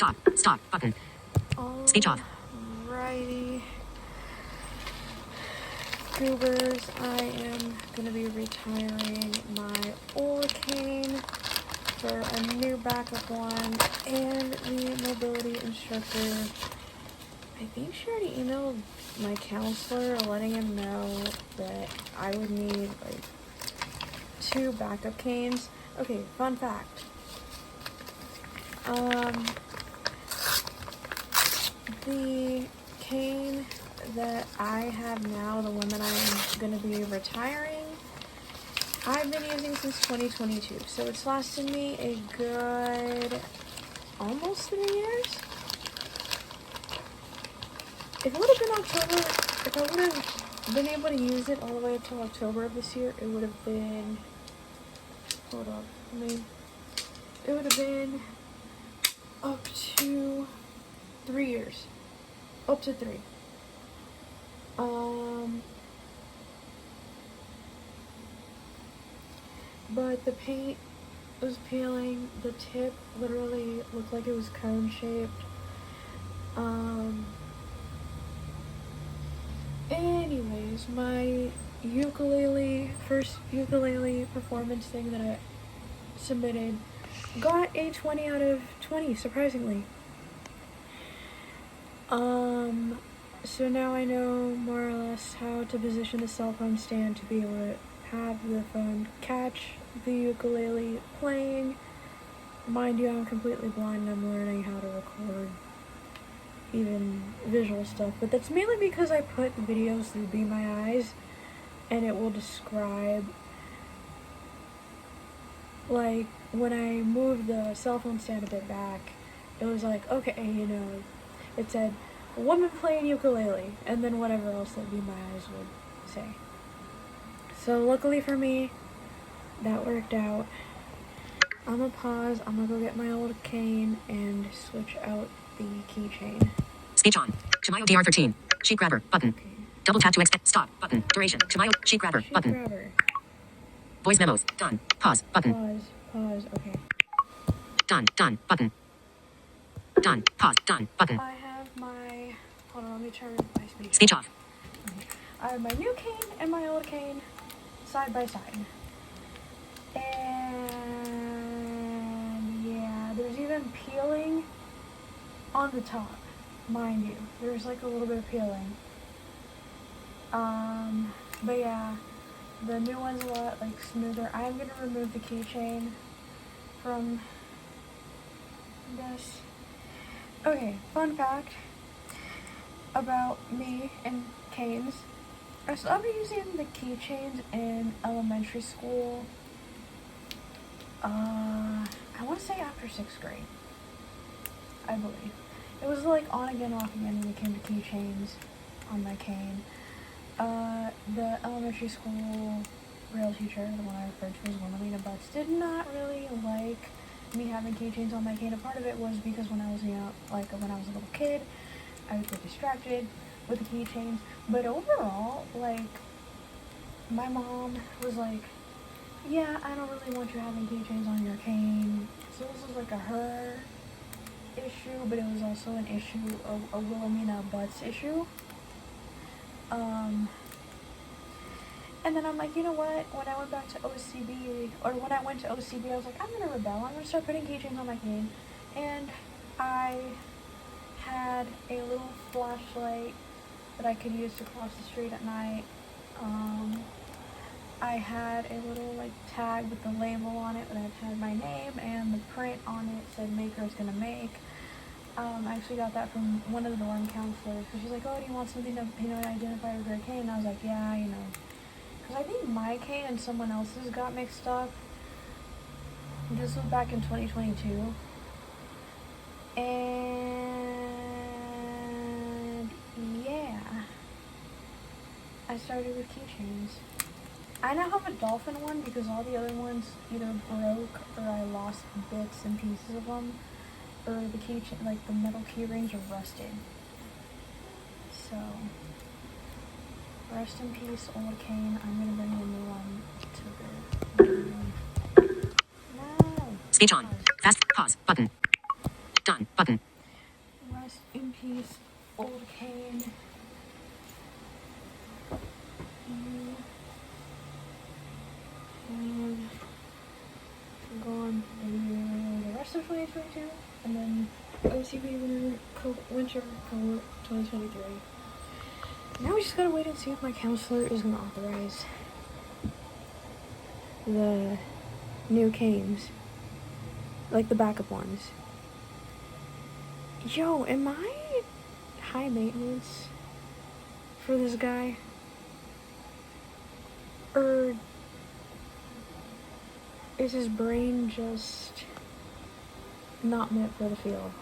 Stop. Stop. Button. Speech off. Alrighty. Goobers, I am going to be retiring my old cane for a new backup one, and the mobility instructor, I think she already emailed my counselor letting him know that I would need like 2 backup canes. Okay, fun fact. The cane that I have now, the one that I'm going to be retiring, I've been using since 2022, so it's lasted me a good almost 3 years. If it would have been October, if I would have been able to use it all the way until October of this year, it would have been, hold up, it would have been up to 3 years. Up to 3. But the paint was peeling. The tip literally looked like it was cone shaped. Anyways, my first ukulele performance thing that I submitted got a 20 out of 20, surprisingly. So now I know more or less how to position the cell phone stand to be able to have the phone catch the ukulele playing. Mind you, I'm completely blind and I'm learning how to record even visual stuff, but that's mainly because I put videos through Be My Eyes, and it will describe, like, when I moved the cell phone stand a bit back, it was like, okay, it said, woman playing ukulele, and then whatever else that Be My Eyes would say. So luckily for me, that worked out. I'm gonna pause, I'm gonna go get my old cane and switch out the keychain. Speech on. Chimayo DR13. Sheet grabber. Button. Okay. Double tap to extend. Stop. Button. Duration. Chimayo. Sheet grabber. Sheet Button. grabber. Voice memos. Done. Pause. Button. Pause, okay. Done. Done. Button. Done. Pause. Done. Button. I have my, hold on, let me turn my speech. Speech off. Okay. I have my new cane and my old cane side by side. And yeah, there's even peeling on the top, mind you. There's like a little bit of peeling. But yeah, the new one's a lot like smoother. I'm gonna remove the keychain from this. Okay, fun fact about me and canes. I started using the keychains in elementary school. I want to say after 6th grade, I believe. It was like on again, off again when it came to keychains on my cane. The elementary school real teacher, the one I referred to as Wilhelmina Butts, did not really like me having keychains on my cane. A part of it was because when I was young, like when I was a little kid, I would get distracted with the keychains. But overall, like, my mom was like, yeah, I don't really want you having keychains on your cane. So this was like a her issue, but it was also an issue of a Wilhelmina Butts issue. And then I'm like, you know what, when I went back to OCB, or when I went to OCB, I was like, I'm gonna rebel, I'm gonna start putting keychains on my cane. And I had a little flashlight that I could use to cross the street at night. I had a little like tag with the label on it that had my name, and the print on it said Maker's Gonna Make. I actually got that from one of the dorm counselors, because she's like, oh, do you want something to, identify with your cane? And I was like, yeah, because I think my cane and someone else's got mixed up. This was back in 2022. And yeah, I started with keychains. I now have a dolphin one because all the other ones either broke or I lost bits and pieces of them, or the keychain, like the metal key rings, are rusted. So, rest in peace, old cane. I'm gonna bring a new one to the. No. Speech on. Fast. Pause. Button. Done. Button. piece, old cane. And gone the rest of 2022, and then OCB winter cohort 2023. Now we just gotta wait and see if my counselor is gonna authorize the new canes, like the backup ones. Yo, am I high maintenance for this guy? Or is his brain just not meant for the field?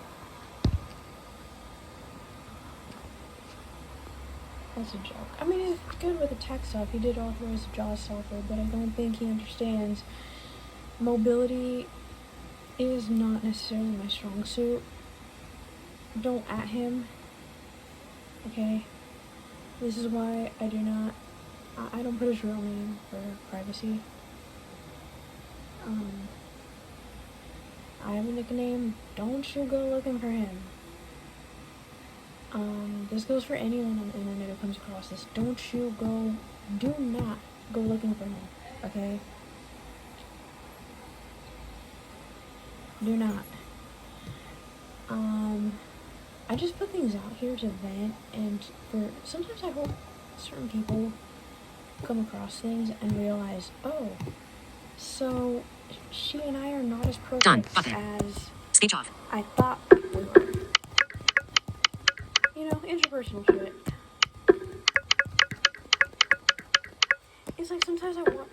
That's a joke. I mean, he's good with the tech stuff. He did authorize the JAWS software, but I don't think he understands mobility is not necessarily my strong suit. Don't at him. Okay? This is why I don't put his real name for privacy. I have a nickname. Don't you go looking for him. This goes for anyone on the internet who comes across this. Do not go looking for him, okay? Do not. I just put things out here to vent, and sometimes I hope certain people come across things and realize, oh, so she and I are not as perfect as Speech off. I thought we were. You know, interpersonal shit. It's like sometimes I want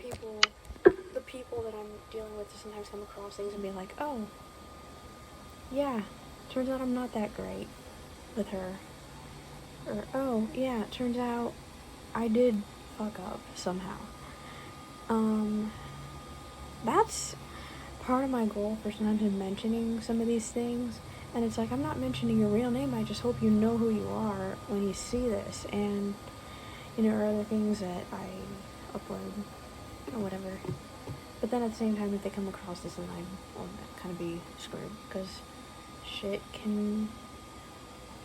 the people that I'm dealing with to sometimes come across things and be like, oh, yeah, turns out I'm not that great with her. Or, oh, yeah, turns out I did fuck up somehow. That's part of my goal for sometimes in mentioning some of these things. And it's like, I'm not mentioning your real name, I just hope you know who you are when you see this. And, or other things that I upload, or whatever. But then at the same time, if they come across this, then I'll kind of be screwed. Because shit can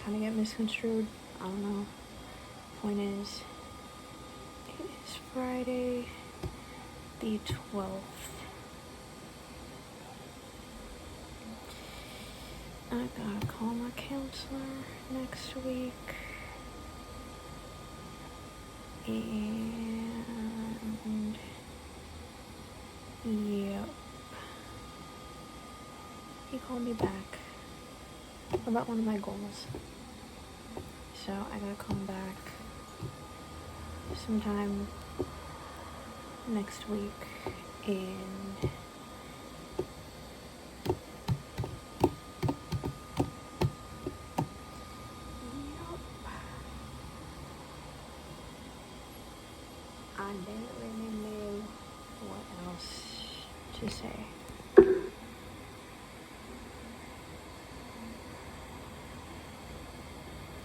kind of get misconstrued. I don't know. Point is, it is Friday the 12th. I gotta call my counselor next week. And yep. He called me back about one of my goals. So I gotta call him back sometime next week, and I don't really know what else to say.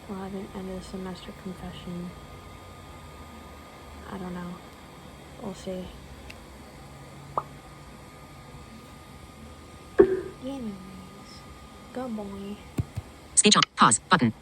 We'll have an end of the semester confession. I don't know. We'll see. Anyways, good boy. Speech on. Pause. Button.